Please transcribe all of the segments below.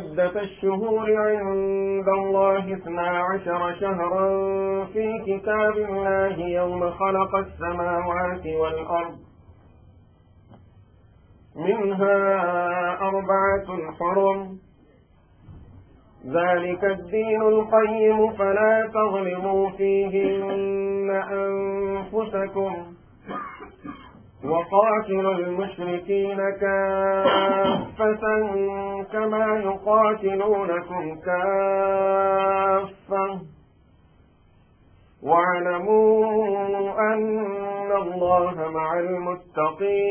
عدة الشهور عند الله 12 شهرا في كتاب الله يوم خلق السماوات والأرض منها 4 حرم ذلك الدين القيم فلا تظلموا فيهن أنفسكم وقاتلوا المشركين كافة كما يقاتلونكم كافة واعلموا أن الله مع المتقين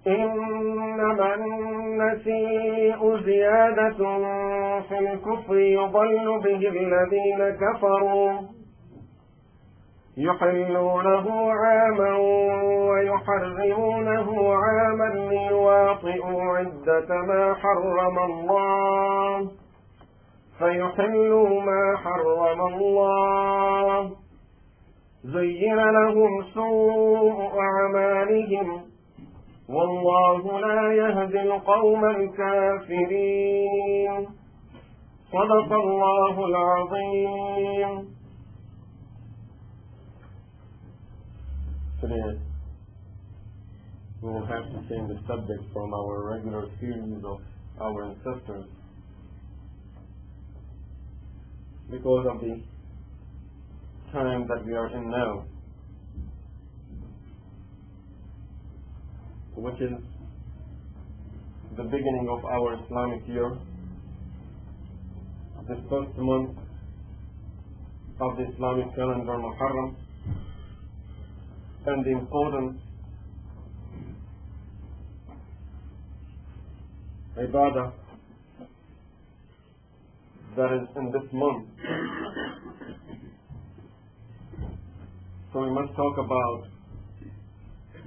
إنما النسيء زيادة في الكفر يضل به الذين كفروا يحلونه عاما ويحرمونه عاما ليواطئوا عدة ما حرم الله فيحلوا ما حرم الله زين لهم سوء أعمالهم والله لا يهدي القوم الكافرين صدق الله العظيم. Today we will have to change the subject from our regular series of our ancestors because of the time that we are in now, which is the beginning of our Islamic year, the first month of the Islamic calendar, Muharram, and the important ibadah that is in this month. So we must talk about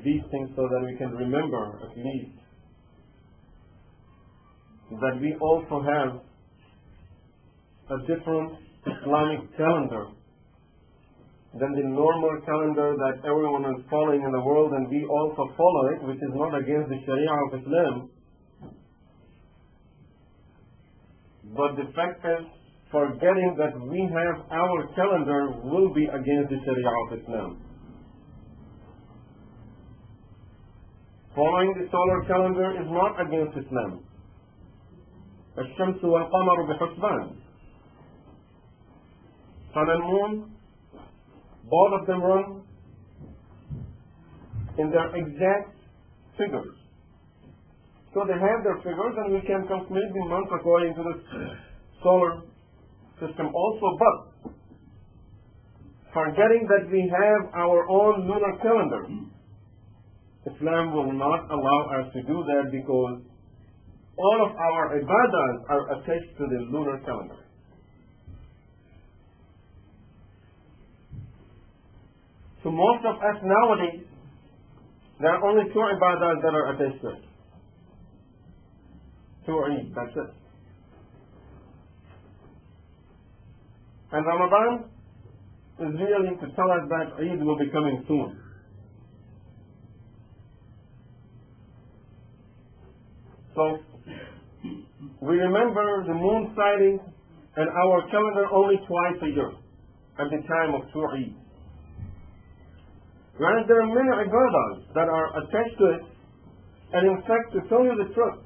these things so that we can remember at least that we also have a different Islamic calendar than the normal calendar that everyone is following in the world, and we also follow it, which is not against the Sharia of Islam. But the fact is, forgetting that we have our calendar will be against the Sharia of Islam. Following the solar calendar is not against Islam. الشمس والقمر بحسبان. Sun and moon, both of them run in their exact figures. So they have their figures, and we can calculate the months according to the solar system also. But forgetting that we have our own lunar calendar, Islam will not allow us to do that because all of our ibadahs are attached to the lunar calendar. So most of us nowadays, there are only 2 ibadahs that are attached to it. 2 or Eid, that's it. And Ramadan is really to tell us that Eid will be coming soon. So we remember the moon sighting and our calendar only twice a year at the time of 2 Eid. Whereas there are many ibadahs that are attached to it, and in fact, to tell you the truth,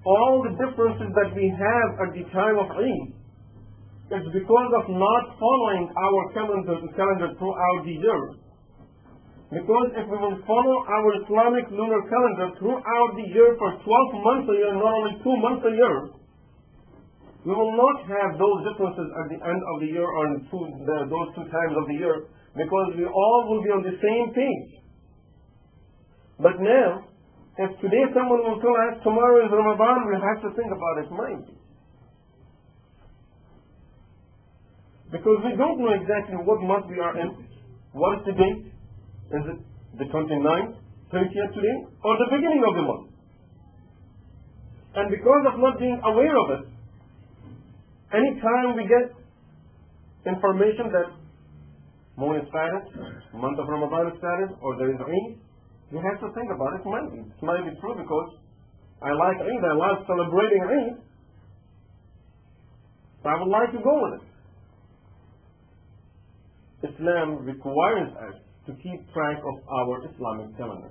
all the differences that we have at the time of Eid is because of not following our calendar throughout the year. Because if we will follow our Islamic lunar calendar throughout the year for 12 months a year, not only 2 months a year, we will not have those differences at the end of the year or in those 2 times of the year, because we all will be on the same page. But now, if today someone will tell us tomorrow is Ramadan, we'll have to think about it, mind. Because we don't know exactly what month we are in. What is the date? Is it the 29th, 30th today, or the beginning of the month? And because of not being aware of it, anytime we get information that moon is started, month of Ramadan is started, or there is Eid, we have to think about it. It might be true because I like Eid, I like celebrating Eid, so I would like to go with it. Islam requires us to keep track of our Islamic calendar.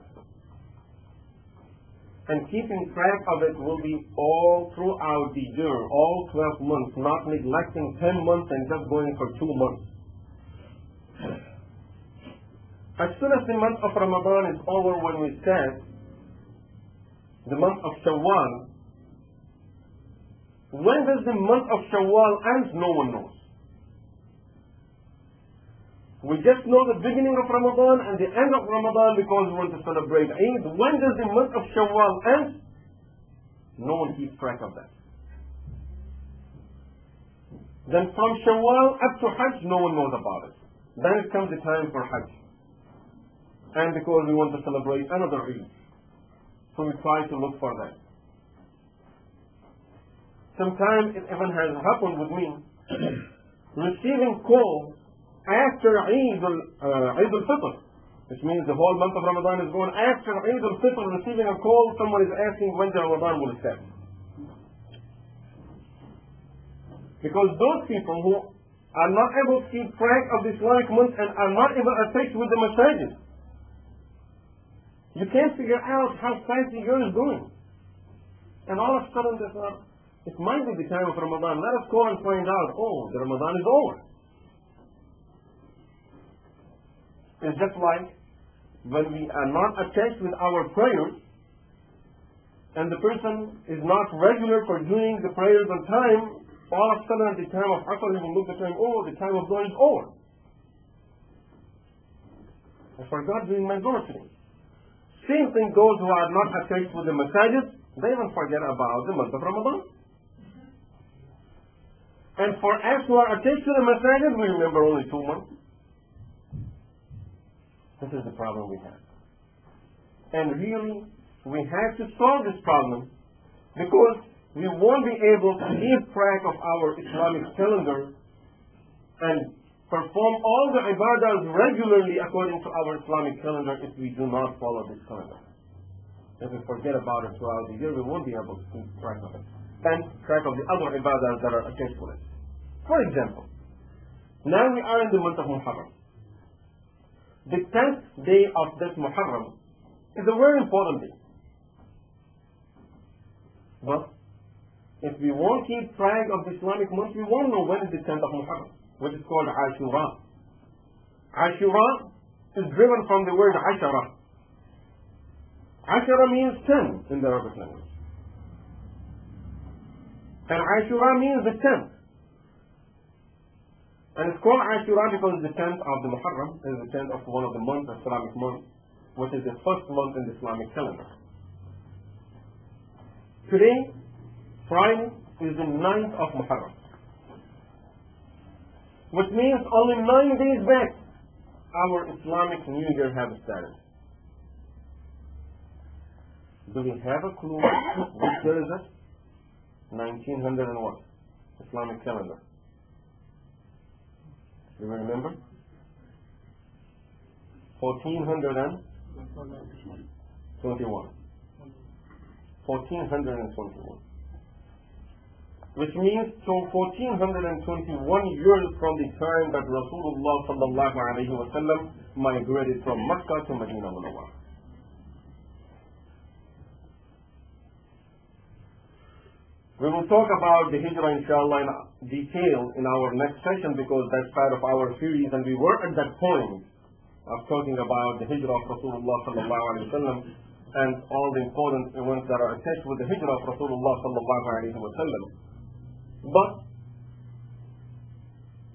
And keeping track of it will be all throughout the year, all 12 months, not neglecting 10 months and just going for 2 months. As soon as the month of Ramadan is over, when we said the month of Shawwal, when does the month of Shawwal end? No one knows. We just know the beginning of Ramadan and the end of Ramadan because we want to celebrate Eid. When does the month of Shawwal end? No one keeps track of that. Then from Shawwal up to Hajj, no one knows about it. Then it comes the time for Hajj. And because we want to celebrate another Eid, so we try to look for that. Sometimes it even has happened with me, receiving calls after Eid al-Fitr, which means the whole month of Ramadan is going. After Eid al-Fitr, receiving a call, someone is asking when the Ramadan will start. Because those people who are not able to keep track of the Islamic month and are not even attached with the masajid, you can't figure out how fast the year is going. And all of a sudden they thought, it might be the time of Ramadan. Let us go and find out, oh, the Ramadan is over. It's just like when we are not attached with our prayers and the person is not regular for doing the prayers on time, all of a sudden at the time of Asr he will look at the time, oh, the time of Dhuhr is over. I forgot doing my Dhuhr today. Same thing goes who are not attached with the masajid, they even forget about the month of Ramadan. And for us who are attached to the masajid, we remember only 2 months. This is the problem we have. And really, we have to solve this problem because we won't be able to keep track of our Islamic calendar and perform all the ibadahs regularly according to our Islamic calendar if we do not follow this calendar. If we forget about it throughout the year, we won't be able to keep track of it and track of the other ibadahs that are attached with it. For example, now we are in the month of Muharram. The 10th day of this Muharram is a very important day. But if we won't keep track of the Islamic month, we won't know when is the 10th of Muharram, which is called Ashura. Ashura is driven from the word Ashara. Ashara means 10 in the Arabic language. And Ashura means the 10th. And it's called Ashura because the 10th of the Muharram is the 10th of one of the months, Islamic month, which is the first month in the Islamic calendar. Today, Friday, is the 9th of Muharram, which means only 9 days back, our Islamic New Year has started. Do we have a clue which year is it? 1900 and what? Islamic calendar. Do you remember? 1421. 1421. Which means so 1421 years from the time that Rasulullah sallallahu alayhi wa sallam migrated from Mecca to Medina Munawwara. We will talk about the Hijrah inshallah in detail in our next session because that's part of our series, and we were at that point of talking about the Hijrah of Rasulullah sallallahu alayhi wa sallam and all the important events that are attached with the Hijrah of Rasulullah sallallahu alayhi wa sallam. But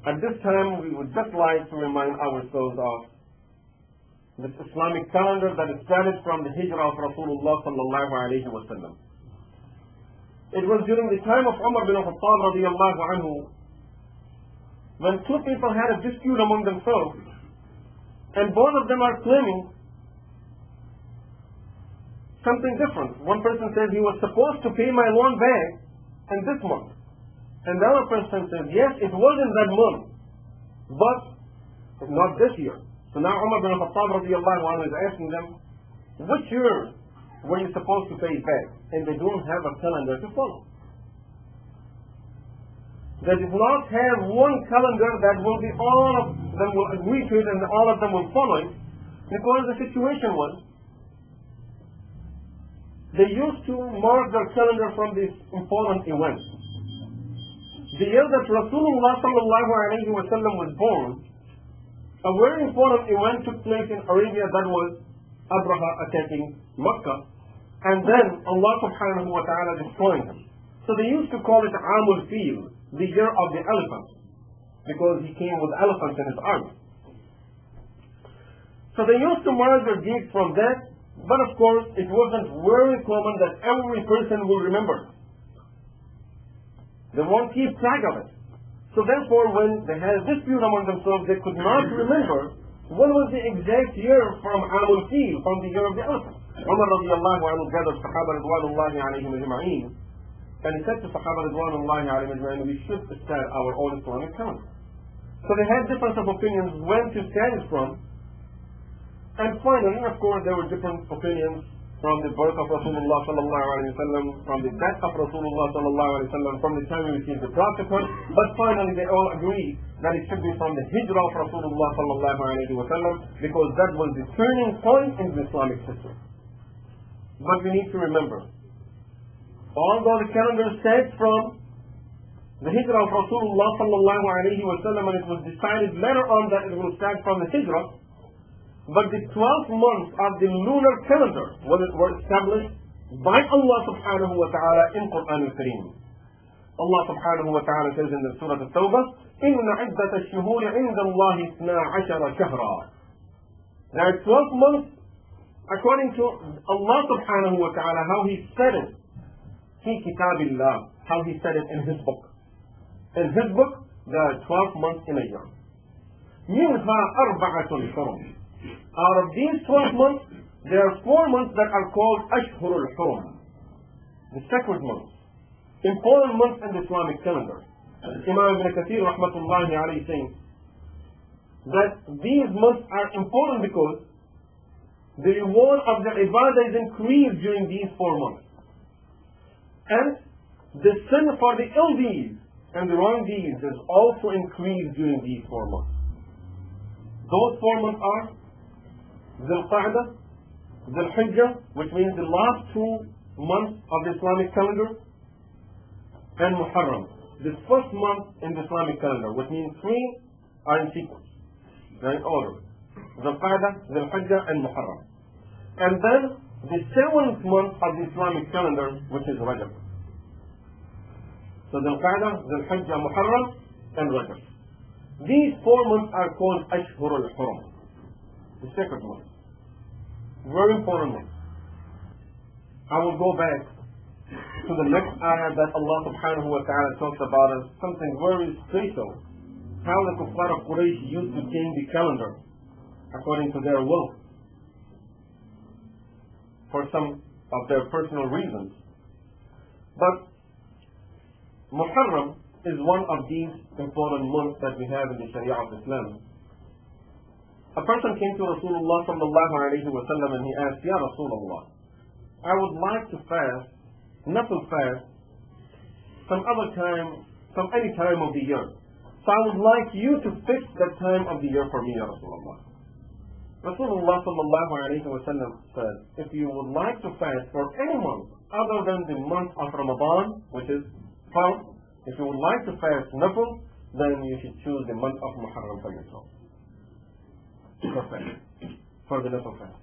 at this time we would just like to remind ourselves of this Islamic calendar that is started from the Hijrah of Rasulullah sallallahu alayhi wa sallam. It was during the time of Umar bin Khattab radiyallahu anhu when two people had a dispute among themselves and both of them are claiming something different. One person says he was supposed to pay my loan back in this month, and the other person says yes, it was in that month but not this year. So now Umar bin Khattab radiyallahu anhu is asking them, which year where you're supposed to pay back, and they don't have a calendar to follow. They did not have one calendar that will be all of them will agree to it and all of them will follow it, because the situation was they used to mark their calendar from these important events. The year that Rasulullah sallallahu alayhi wa sallam was born, a very important event took place in Arabia, that was Abraha attacking Mecca, and then Allah subhanahu wa ta'ala destroying him. So they used to call it Amul Fil, the year of the elephant, because he came with elephants in his army. So they used to mark their deeds from that, but of course it wasn't very common that every person will remember. They won't keep track of it. So therefore, when they had a dispute among themselves, they could not remember what was the exact year from Amul Fil, from the year of the elephant. Umar radiallahu anhu gathered Sahaba ridwanullahi alayhim ajma'een, and he said to Sahaba ridwanullahi alayhim ajma'een, we should start our own Islamic calendar. So they had difference of opinions when to start it from, and finally, of course, there were different opinions from the birth of Rasulullah sallallahu alayhi wa sallam, from the death of Rasulullah sallallahu alayhi wa sallam, from the time we received the prophethood, but finally they all agreed that it should be from the hijrah of Rasulullah sallallahu alayhi wa sallam, because that was the turning point in the Islamic history. But we need to remember, although the calendar starts from the hijrah of Rasulullah sallallahu alayhi wa sallam, and it was decided later on that it will start from the hijrah, but the 12 months of the lunar calendar were established by Allah subhanahu wa ta'ala in Quran al-Kareem. Allah subhanahu wa ta'ala says in the Surah At-Tawbah, إِنَّ عِدَّةَ الشُّهُورِ عِنْدَ اللَّهِ 12 شَهْرًا. There are 12 months according to Allah subhanahu wa ta'ala, how He said it, في كتاب الله, how He said it in His book. In His book, there are 12 months in a year. مِنْهَا أَرْبَعَةٌ حُرُمٌ. Out of these 12 months, there are 4 months that are called Ashhurul Hurum, the sacred months, important months in the Islamic calendar. Imam Ibn Kathir rahmatullahi alayhi saying that these months are important because the reward of the ibadah is increased during these 4 months. And the sin for the ill deeds and the wrong deeds is also increased during these 4 months. Those 4 months are Dhul-Qa'dah, Dhul-Hijjah, which means the last 2 months of the Islamic calendar, and Muharram, the first month in the Islamic calendar, which means 3 are in sequence, they're in order. Dhul-Qa'dah, Dhul-Hijjah, and Muharram. And then the 7th month of the Islamic calendar, which is Rajab. So Dhul-Qa'dah, Dhul-Hijjah, Muharram, and Rajab. These 4 months are called Ashhurul Hurum, the sacred months. Very important months. I will go back to the next ayah that Allah subhanahu wa ta'ala talks about as something very special, how the Kuffar of Quraysh used to change the calendar according to their will for some of their personal reasons. But Muharram is one of these important months that we have in the Sharia of Islam. A person came to Rasulullah sallallahu alayhi wa sallam and he asked, Ya Rasulullah, I would like to fast, nafil fast, some other time, some any time of the year. So I would like you to fix that time of the year for me, Ya Rasulullah. Rasulullah sallallahu alayhi wa sallam said, if you would like to fast for any month other than the month of Ramadan, which is Farz, if you would like to fast nafil, then you should choose the month of Muharram for yourself. For the nafil fast.